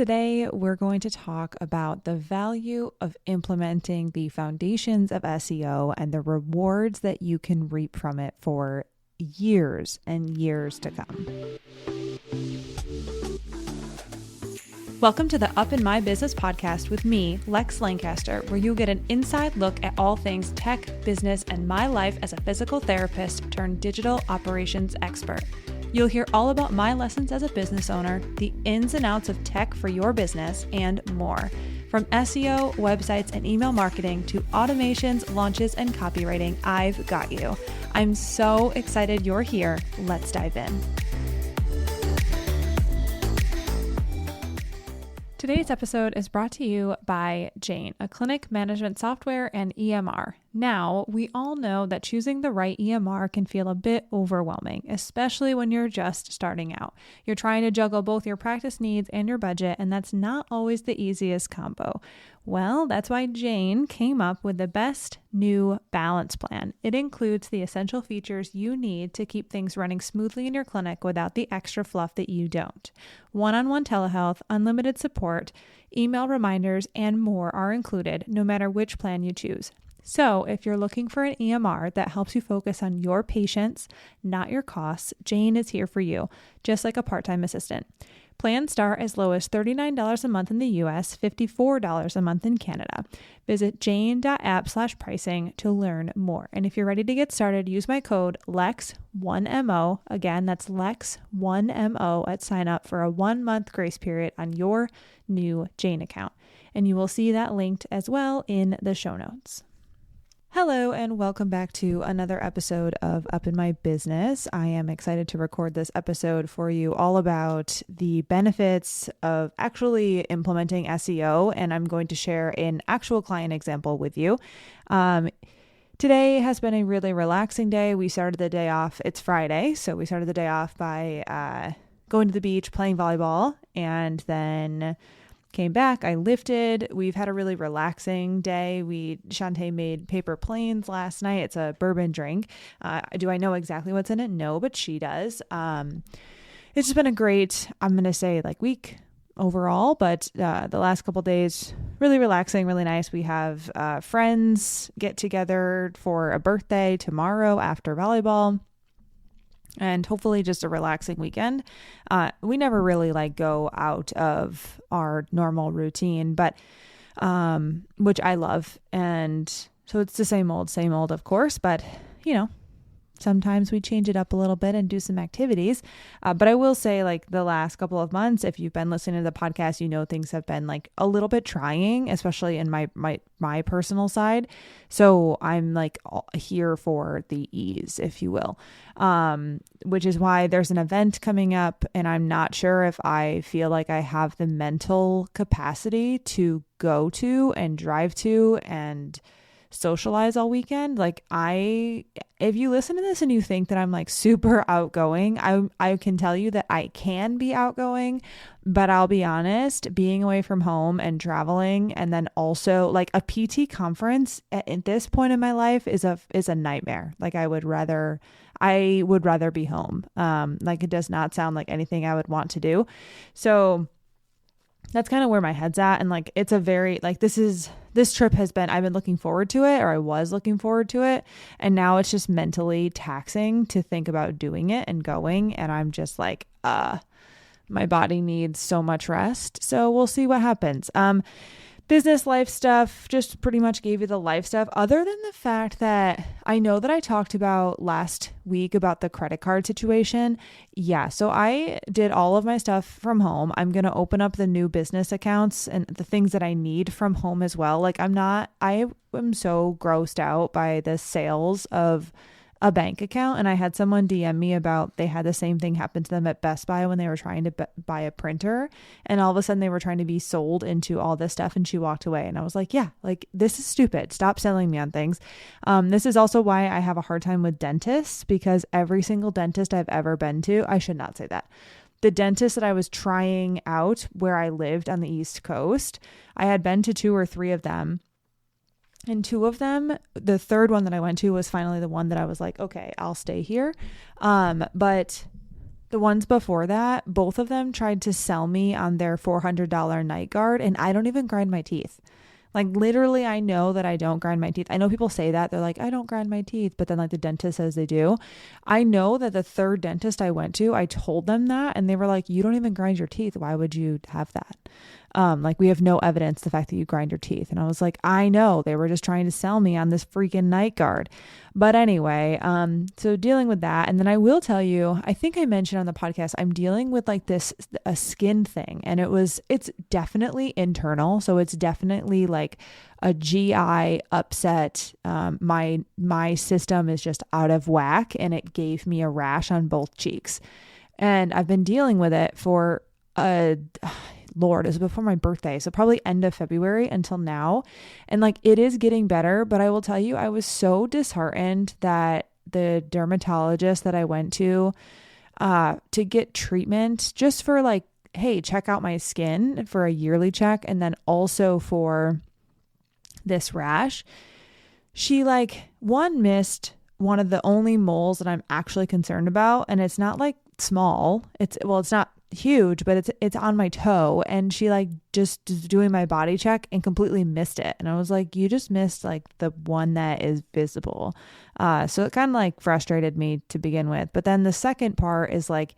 Today, we're going to talk about the value of implementing the foundations of SEO and the rewards that you can reap from it for years and years to come. Welcome to the Up in My Business podcast with me, Lex Lancaster, where you'll get an inside look at all things tech, business, and my life as a physical therapist turned digital operations expert. You'll hear all about my lessons as a business owner, the ins and outs of tech for your business, and more. From SEO, websites, and email marketing to automations, launches, and copywriting, I've got you. I'm so excited you're here. Let's dive in. Today's episode is brought to you by Jane, a clinic management software and EMR. Now, we all know that choosing the right EMR can feel a bit overwhelming, especially when you're just starting out. You're trying to juggle both your practice needs and your budget, and that's not always the easiest combo. Well, that's why Jane came up with the best new balance plan. It includes the essential features you need to keep things running smoothly in your clinic without the extra fluff that you don't. One-on-one telehealth, unlimited support, email reminders, and more are included, no matter which plan you choose. So if you're looking for an EMR that helps you focus on your patients, not your costs, Jane is here for you, just like a part-time assistant. Plans start as low as $39 a month in the US, $54 a month in Canada. Visit jane.app/pricing to learn more. And if you're ready to get started, use my code LEX1MO. Again, that's LEX1MO at sign up for a 1-month grace period on your new Jane account. And you will see that linked as well in the show notes. Hello and welcome back to another episode of Up in My Business. I am excited to record this episode for you all about the benefits of actually implementing SEO, and I'm going to share an actual client example with you. Today has been a really relaxing day. We started the day off, it's Friday, so we started the day off by going to the beach, playing volleyball, and then came back, I lifted. We've had a really relaxing day. Shantae made paper planes last night. It's a bourbon drink. Do I know exactly what's in it? No, but she does. It's just been a great, I'm going to say week overall, but the last couple days, really relaxing, really nice. We have friends get together for a birthday tomorrow after volleyball. And hopefully just a relaxing weekend. We never really go out of our normal routine, but which I love. And so it's the same old, of course, but sometimes we change it up a little bit and do some activities. But I will say the last couple of months, if you've been listening to the podcast, things have been a little bit trying, especially in my personal side. So I'm here for the ease, if you will, which is why there's an event coming up and I'm not sure if I feel like I have the mental capacity to go to and drive to and socialize all weekend. If you listen to this and you think that I'm super outgoing, I can tell you that I can be outgoing, but I'll be honest, being away from home and traveling, and then also a PT conference at this point in my life is a nightmare. I would rather be home. It does not sound like anything I would want to do. So that's kind of where my head's at. And it's a very, this trip has been, I've been looking forward to it, or I was looking forward to it. And now it's just mentally taxing to think about doing it and going. And I'm just my body needs so much rest. So we'll see what happens. Business life stuff, just pretty much gave you the life stuff, other than the fact that I know that I talked about last week about the credit card situation. Yeah, so I did all of my stuff from home. I'm going to open up the new business accounts and the things that I need from home as well. I am so grossed out by the sales of a bank account. And I had someone DM me about, they had the same thing happen to them at Best Buy when they were trying to buy a printer. And all of a sudden they were trying to be sold into all this stuff. And she walked away. And I was like, yeah, this is stupid. Stop selling me on things. This is also why I have a hard time with dentists, because every single dentist I've ever been to, I should not say that. The dentist that I was trying out where I lived on the East Coast, I had been to 2 or 3 of them. And 2 of them, the third one that I went to was finally the one that I was like, okay, I'll stay here. But The ones before that, both of them tried to sell me on their $400 night guard, and I don't even grind my teeth. Like literally, I know that I don't grind my teeth. I know people say that. They're like, I don't grind my teeth. But then like the dentist says they do. I know that the third dentist I went to, I told them that and they were like, you don't even grind your teeth. Why would you have that? Like we have no evidence the fact that you grind your teeth. And I was like, I know they were just trying to sell me on this freaking night guard. But anyway, so dealing with that. And then I will tell you, I think I mentioned on the podcast, I'm dealing with like a skin thing, and it's definitely internal. So it's definitely like a GI upset. My system is just out of whack, and it gave me a rash on both cheeks. And I've been dealing with it for Lord, it was before my birthday. So probably end of February until now. And like, it is getting better, but I will tell you, I was so disheartened that the dermatologist that I went to get treatment just for like, hey, check out my skin for a yearly check. And then also for this rash, she like missed one of the only moles that I'm actually concerned about. And it's not like small. It's not huge, but it's on my toe, and she like just doing my body check and completely missed it. And I was like, you just missed like the one that is visible. So it kind of like frustrated me to begin with. But then the second part is like,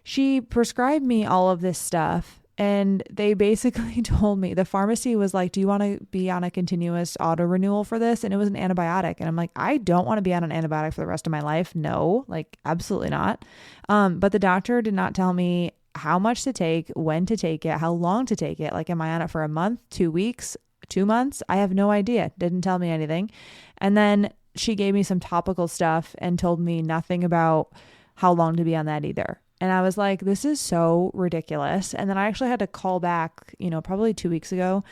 she prescribed me all of this stuff, and they basically told me, the pharmacy was like, do you want to be on a continuous auto renewal for this? And it was an antibiotic. And I'm like, I don't want to be on an antibiotic for the rest of my life. No, like absolutely not. But the doctor did not tell me how much to take, when to take it, how long to take it. Like, am I on it for a month, 2 weeks, 2 months? I have no idea. Didn't tell me anything. And then she gave me some topical stuff and told me nothing about how long to be on that either. And I was like, this is so ridiculous. And then I actually had to call back, probably 2 weeks ago,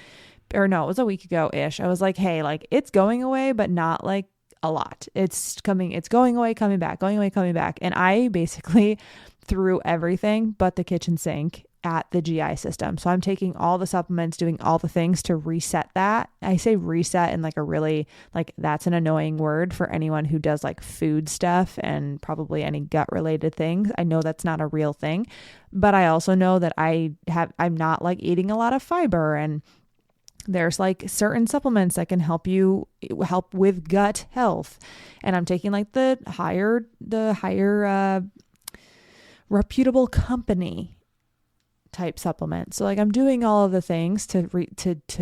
or no, it was a week ago ish. I was like, hey, like it's going away, but not like a lot. It's going away, coming back, going away, coming back. And I basically threw everything but the kitchen sink at the GI system. So I'm taking all the supplements, doing all the things to reset that. I say reset in like a really, like that's an annoying word for anyone who does like food stuff and probably any gut related things. I know that's not a real thing, but I also know that I'm not like eating a lot of fiber, and there's like certain supplements that can help with gut health. And I'm taking like the higher reputable company type supplement. So like I'm doing all of the things to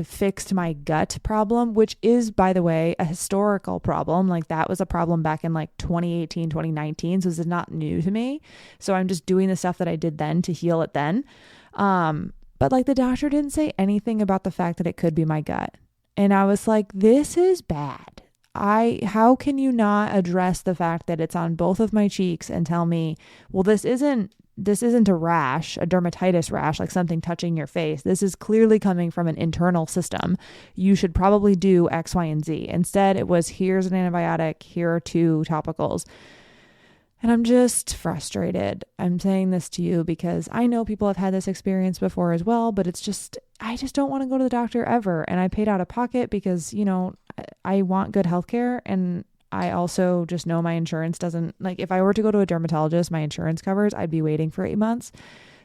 fix my gut problem, which is, by the way, a historical problem. Like that was a problem back in like 2018, 2019. So this is not new to me. So I'm just doing the stuff that I did then to heal it then. But like the doctor didn't say anything about the fact that it could be my gut. And I was like, this is bad. How can you not address the fact that it's on both of my cheeks and tell me, well, this isn't a rash, a dermatitis rash, like something touching your face. This is clearly coming from an internal system. You should probably do X, Y, and Z. Instead, it was, here's an antibiotic, here are 2 topicals. And I'm just frustrated. I'm saying this to you because I know people have had this experience before as well, but I just don't want to go to the doctor ever. And I paid out of pocket because, I want good healthcare, and I also just know my insurance doesn't, like if I were to go to a dermatologist, my insurance covers, I'd be waiting for 8 months.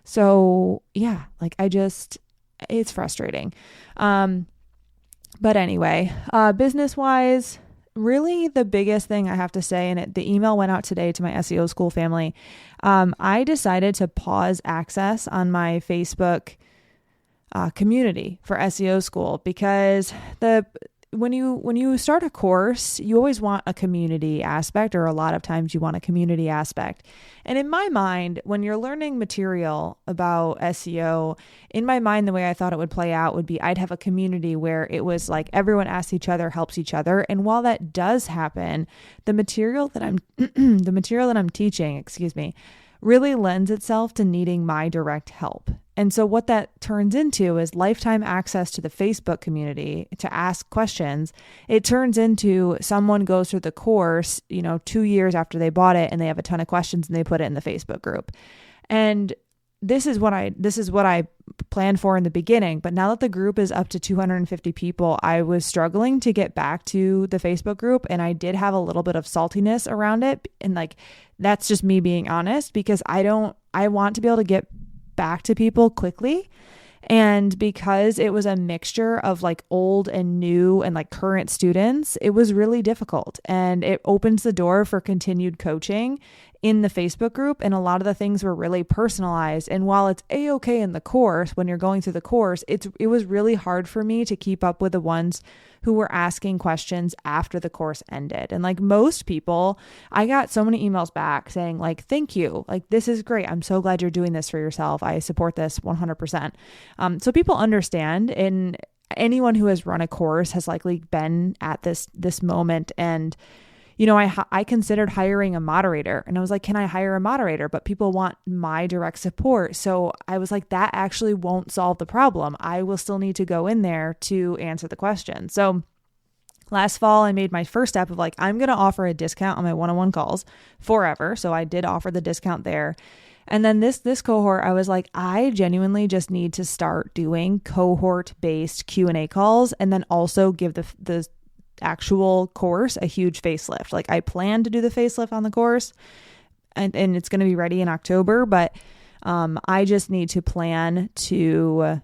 So yeah, like it's frustrating. But anyway, business wise, really the biggest thing I have to say, and the email went out today to my SEO School family. I decided to pause access on my Facebook community for SEO School because when you start a course, you always want a community aspect, or a lot of times you want a community aspect. And in my mind, when you're learning material about SEO, in my mind, the way I thought it would play out would be I'd have a community where it was like everyone asks each other, helps each other. And while that does happen, the material that I'm teaching, really lends itself to needing my direct help. And so what that turns into is lifetime access to the Facebook community to ask questions. It turns into someone goes through the course, 2 years after they bought it, and they have a ton of questions and they put it in the Facebook group. And this is what I planned for in the beginning. But now that the group is up to 250 people, I was struggling to get back to the Facebook group, and I did have a little bit of saltiness around it. And like, that's just me being honest, because I want to be able to get back to people quickly. And because it was a mixture of like old and new and like current students, it was really difficult. And it opens the door for continued coaching in the Facebook group. And a lot of the things were really personalized. And while it's a-okay in the course, when you're going through the course, it was really hard for me to keep up with the ones who were asking questions after the course ended. And like most people, I got so many emails back saying like, thank you. Like, this is great. I'm so glad you're doing this for yourself. I support this 100%. So people understand, and anyone who has run a course has likely been at this moment. And I considered hiring a moderator, and I was like, can I hire a moderator? But people want my direct support. So I was like, that actually won't solve the problem. I will still need to go in there to answer the question. So last fall, I made my first step of like, I'm going to offer a discount on my one-on-one calls forever. So I did offer the discount there. And then this cohort, I was like, I genuinely just need to start doing cohort-based Q&A calls, and then also give the actual course a huge facelift. Like, I plan to do the facelift on the course, and it's going to be ready in October, but I just need to plan to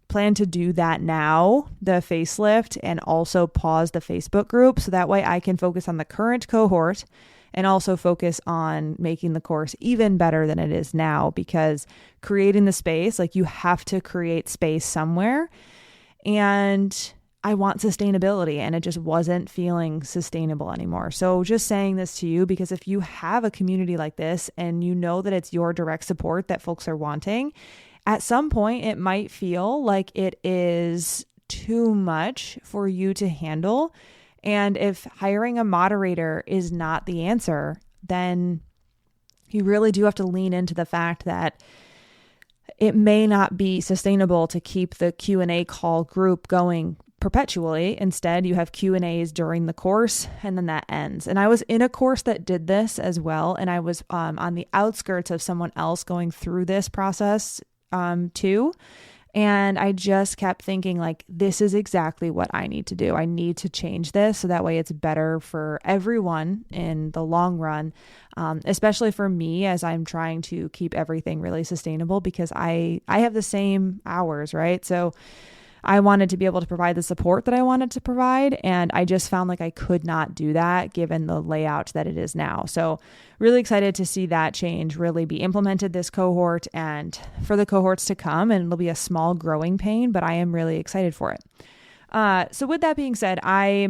do that now, the facelift, and also pause the Facebook group, so that way I can focus on the current cohort and also focus on making the course even better than it is now, because creating the space, like, you have to create space somewhere. And I want sustainability, and it just wasn't feeling sustainable anymore. So just saying this to you, because if you have a community like this and you know that it's your direct support that folks are wanting, at some point it might feel like it is too much for you to handle. And if hiring a moderator is not the answer, then you really do have to lean into the fact that it may not be sustainable to keep the Q&A call group going perpetually. Instead, you have Q&As during the course, and then that ends. And I was in a course that did this as well, and I was on the outskirts of someone else going through this process too. And I just kept thinking, like, this is exactly what I need to do. I need to change this so that way it's better for everyone in the long run, especially for me as I'm trying to keep everything really sustainable, because I have the same hours, right? So I wanted to be able to provide the support that I wanted to provide, and I just found like I could not do that given the layout that it is now. So really excited to see that change really be implemented this cohort and for the cohorts to come, and it'll be a small growing pain, but I am really excited for it. So with that being said, I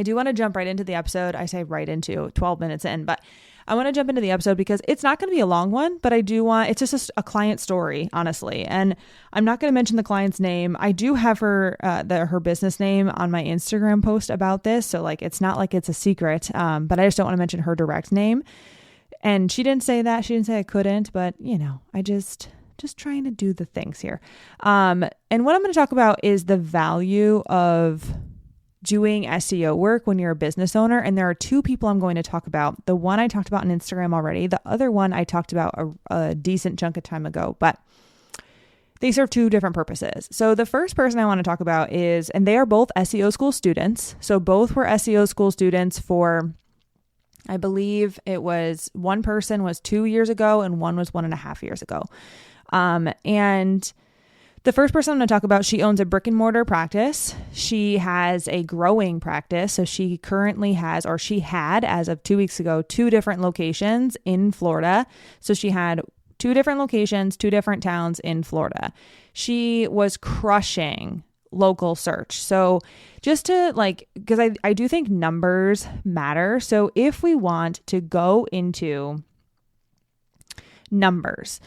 do want to jump right into the episode. I say right into 12 minutes in, but I want to jump into the episode because it's not going to be a long one, but it's just a client story, honestly. And I'm not going to mention the client's name. I do have her business name on my Instagram post about this. So like, it's not like it's a secret, but I just don't want to mention her direct name. And she didn't say that. She didn't say I couldn't, but I just trying to do the things here. And what I'm going to talk about is the value of doing SEO work when you're a business owner. And there are two people I'm going to talk about. The one I talked about on Instagram already. The other one I talked about a decent chunk of time ago, but they serve two different purposes. So the first person I want to talk about and they are both SEO School students. So both were SEO School students for, I believe it was, one person was 2 years ago and one was 1.5 years ago. And the first person I'm going to talk about, she owns a brick and mortar practice. She has a growing practice. So she currently has, or she had as of 2 weeks ago, 2 different locations in Florida. So she had 2 different locations, 2 different towns in Florida. She was crushing local search. So just to because I do think numbers matter. So if we want to go into numbers,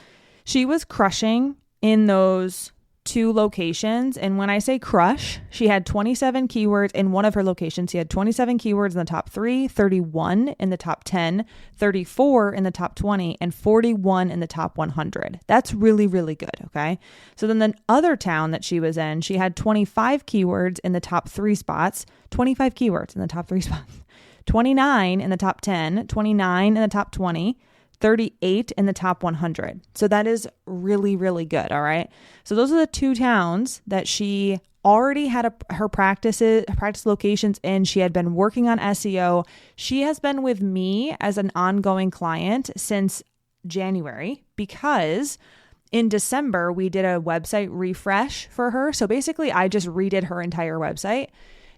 she was crushing in those 2 locations. And when I say crush, she had 27 keywords in one of her locations. She had 27 keywords in the top 3, 31 in the top 10, 34 in the top 20, and 41 in the top 100. That's really, really good. Okay. So then the other town that she was in, she had 25 keywords in the top 3 spots, 25 keywords in the top 3 spots, 29 in the top 10, 29 in the top 20, 38 in the top 100. So that is really, really good. All right. So those are the 2 towns that she already had her practice locations in. She had been working on SEO. She has been with me as an ongoing client since January, because in December we did a website refresh for her. So basically I just redid her entire website.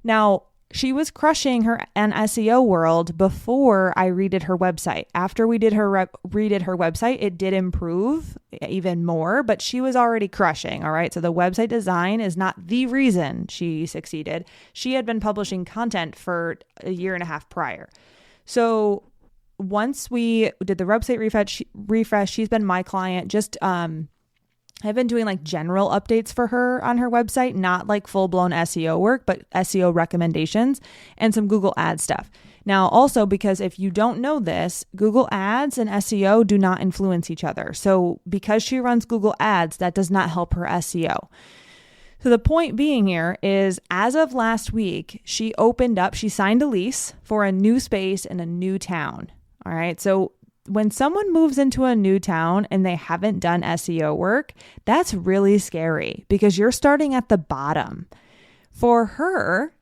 Now, she was crushing her an SEO world before I redid her website. After we did redid her website, it did improve even more, but she was already crushing. All right. So the website design is not the reason she succeeded. She had been publishing content for a year and a half prior. So once we did the website refresh, she's been my client. Just I've been doing like general updates for her on her website, not like full-blown SEO work, but SEO recommendations and some Google Ads stuff. Now, also, because if you don't know this, Google Ads and SEO do not influence each other. So because she runs Google Ads, that does not help her SEO. So the point being here is, as of last week, she signed a lease for a new space in a new town. All right. So when someone moves into a new town and they haven't done SEO work, that's really scary because you're starting at the bottom. For her,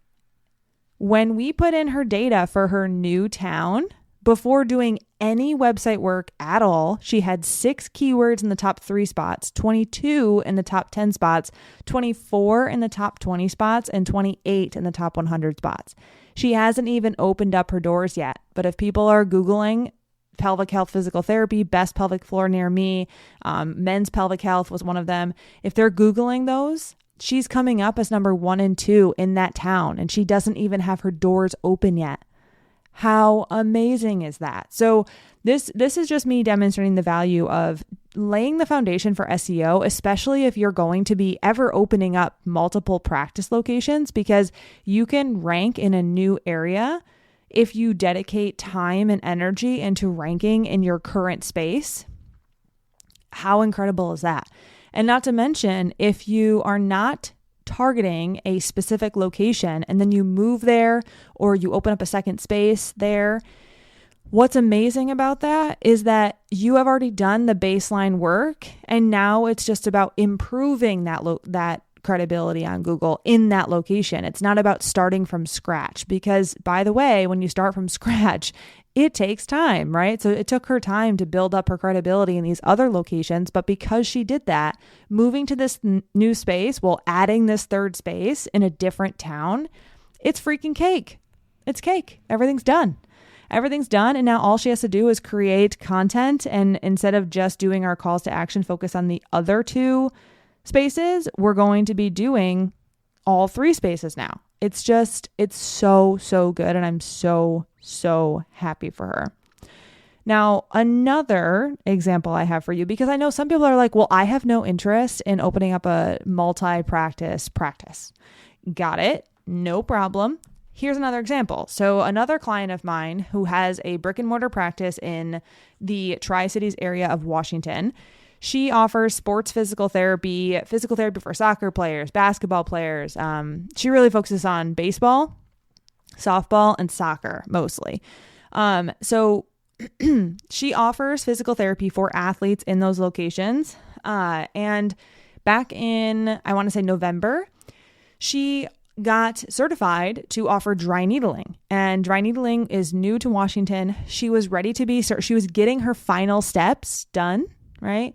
when we put in her data for her new town, before doing any website work at all, she had 6 keywords in the top 3 spots, 22 in the top 10 spots, 24 in the top 20 spots, and 28 in the top 100 spots. She hasn't even opened up her doors yet. But if people are Googling pelvic health physical therapy, best pelvic floor near me, men's pelvic health was one of them. If they're Googling those, she's coming up as number 1 and 2 in that town, and she doesn't even have her doors open yet. How amazing is that? So this is just me demonstrating the value of laying the foundation for SEO, especially if you're going to be ever opening up multiple practice locations, because you can rank in a new area if you dedicate time and energy into ranking in your current space. How incredible is that? And not to mention, if you are not targeting a specific location and then you move there or you open up a second space there, what's amazing about that is that you have already done the baseline work, and now it's just about improving that credibility on Google in that location. It's not about starting from scratch, because, by the way, when you start from scratch, it takes time, right? So it took her time to build up her credibility in these other locations. But because she did that, moving to this new space, adding this third space in a different town, it's freaking cake. It's cake. Everything's done. Everything's done. And now all she has to do is create content. And instead of just doing our calls to action, focus on the other 2 spaces, we're going to be doing all 3 spaces now. It's so good. And I'm so happy for her. Now, another example I have for you, because I know some people are like, well, I have no interest in opening up a multi-practice practice. Got it. No problem. Here's another example. So another client of mine who has a brick and mortar practice in the Tri-Cities area of Washington, she offers sports physical therapy for soccer players, basketball players. She really focuses on baseball, softball, and soccer mostly. So she offers physical therapy for athletes in those locations. And back in, I want to say November, she got certified to offer dry needling, and dry needling is new to Washington. She was she was getting her final steps done, right?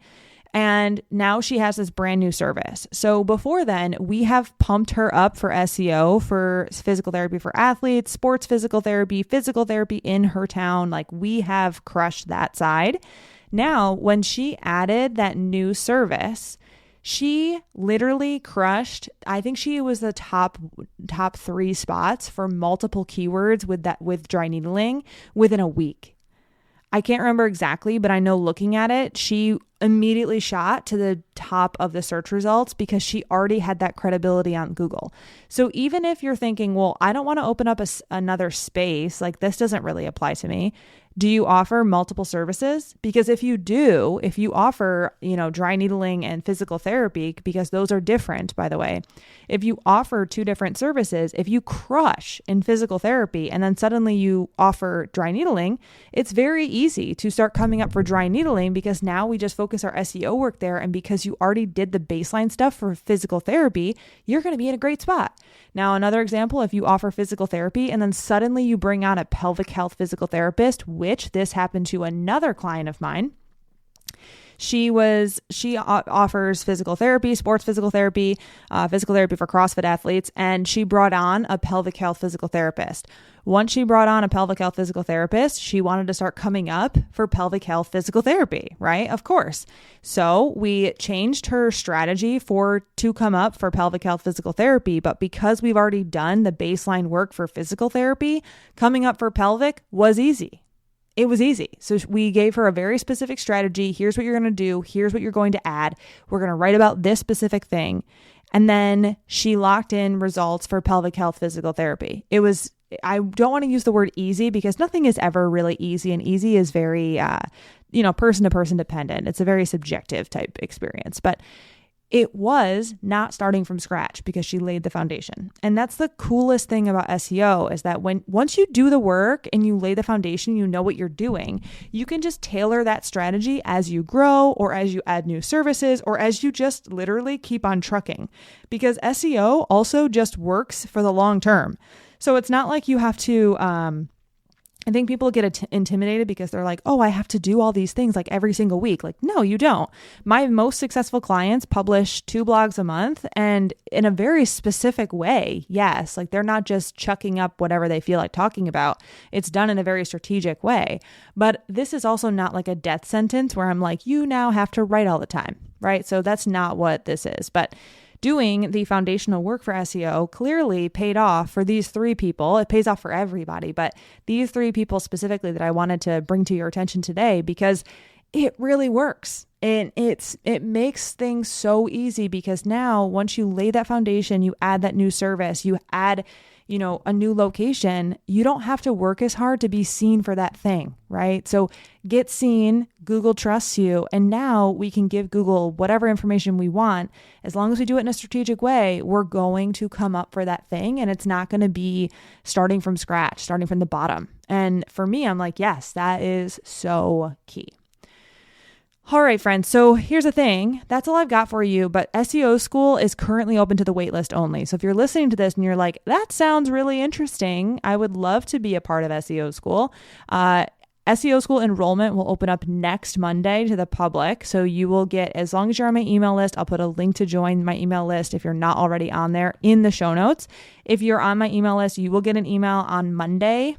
And now she has this brand new service. So before then, we have pumped her up for SEO, for physical therapy for athletes, sports physical therapy in her town. Like, we have crushed that side. Now, when she added that new service, she literally crushed. I think she was the top 3 spots for multiple keywords with dry needling within a week. I can't remember exactly, but I know looking at it, she immediately shot to the top of the search results because she already had that credibility on Google. So even if you're thinking, well, I don't want to open up another space, like this doesn't really apply to me, Do you offer multiple services? Because if you do, if you offer, dry needling and physical therapy, because those are different, by the way, if you offer two different services, if you crush in physical therapy and then suddenly you offer dry needling, it's very easy to start coming up for dry needling because now we just focus our SEO work there. And because you already did the baseline stuff for physical therapy, you're going to be in a great spot. Now, another example, if you offer physical therapy and then suddenly you bring on a pelvic health physical therapist, which this happened to another client of mine. She offers physical therapy, sports physical therapy for CrossFit athletes, and she brought on a pelvic health physical therapist. Once she brought on a pelvic health physical therapist, she wanted to start coming up for pelvic health physical therapy, right? Of course. So we changed her strategy to come up for pelvic health physical therapy, but because we've already done the baseline work for physical therapy, coming up for pelvic was easy. It was easy. So we gave her a very specific strategy. Here's what you're going to do. Here's what you're going to add. We're going to write about this specific thing. And then she locked in results for pelvic health physical therapy. I don't want to use the word easy because nothing is ever really easy, and easy is very, person to person dependent. It's a very subjective type experience, but it was not starting from scratch because she laid the foundation. And that's the coolest thing about SEO is that once you do the work and you lay the foundation, you know what you're doing, you can just tailor that strategy as you grow or as you add new services or as you just literally keep on trucking, because SEO also just works for the long term. So it's not like you have to, I think people get intimidated because they're like, oh, I have to do all these things like every single week. Like, no, you don't. My most successful clients publish 2 blogs a month and in a very specific way. Yes. Like they're not just chucking up whatever they feel like talking about. It's done in a very strategic way. But this is also not like a death sentence where I'm like, you now have to write all the time, right? So that's not what this is. But doing the foundational work for SEO clearly paid off for these 3 people. It pays off for everybody, but these 3 people specifically that I wanted to bring to your attention today because it really works. And it makes things so easy because now once you lay that foundation, you add that new service, you add a new location, you don't have to work as hard to be seen for that thing, right? So get seen, Google trusts you, and now we can give Google whatever information we want. As long as we do it in a strategic way, we're going to come up for that thing, and it's not going to be starting from scratch, starting from the bottom. And for me, I'm like, yes, that is so key. All right, friends. So here's the thing. That's all I've got for you. But SEO School is currently open to the waitlist only. So if you're listening to this and you're like, that sounds really interesting, I would love to be a part of SEO School. SEO School enrollment will open up next Monday to the public. So you will get, as long as you're on my email list, I'll put a link to join my email list if you're not already on there in the show notes. If you're on my email list, you will get an email on Monday.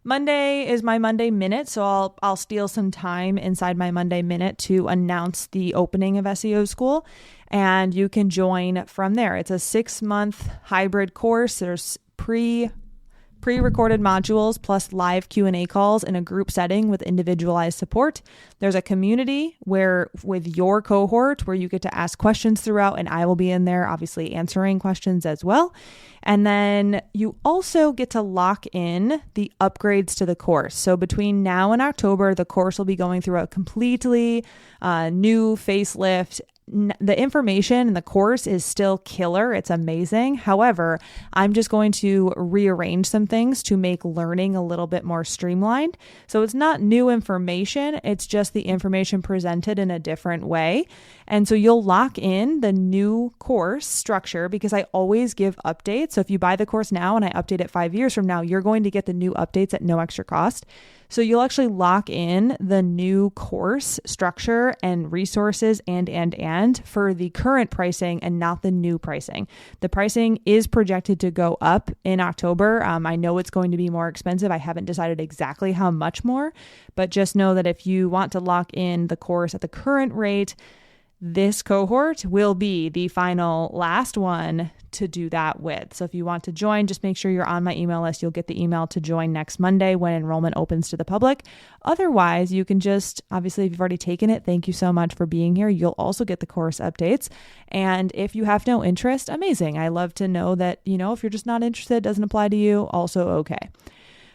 Monday is my Monday Minute, so I'll steal some time inside my Monday Minute to announce the opening of SEO School, and you can join from there. It's a 6-month hybrid course. There's pre-recorded modules plus live Q&A calls in a group setting with individualized support. There's a community with your cohort where you get to ask questions throughout, and I will be in there obviously answering questions as well. And then you also get to lock in the upgrades to the course. So between now and October, the course will be going through a completely new facelift. The information in the course is still killer. It's amazing. However, I'm just going to rearrange some things to make learning a little bit more streamlined. So it's not new information. It's just the information presented in a different way. And so you'll lock in the new course structure because I always give updates. So if you buy the course now and I update it 5 years from now, you're going to get the new updates at no extra cost. So you'll actually lock in the new course structure and resources and for the current pricing and not the new pricing. The pricing is projected to go up in October. I know it's going to be more expensive. I haven't decided exactly how much more, but just know that if you want to lock in the course at the current rate, this cohort will be the final last one to do that with. So if you want to join, just make sure you're on my email list. You'll get the email to join next Monday when enrollment opens to the public. Otherwise, you can just, obviously, if you've already taken it, thank you so much for being here. You'll also get the course updates. And if you have no interest, amazing. I love to know that, if you're just not interested, it doesn't apply to you, also okay.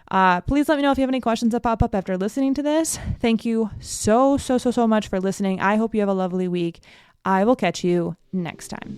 Please let me know if you have any questions that pop up after listening to this. Thank you so much for listening. I hope you have a lovely week. I will catch you next time.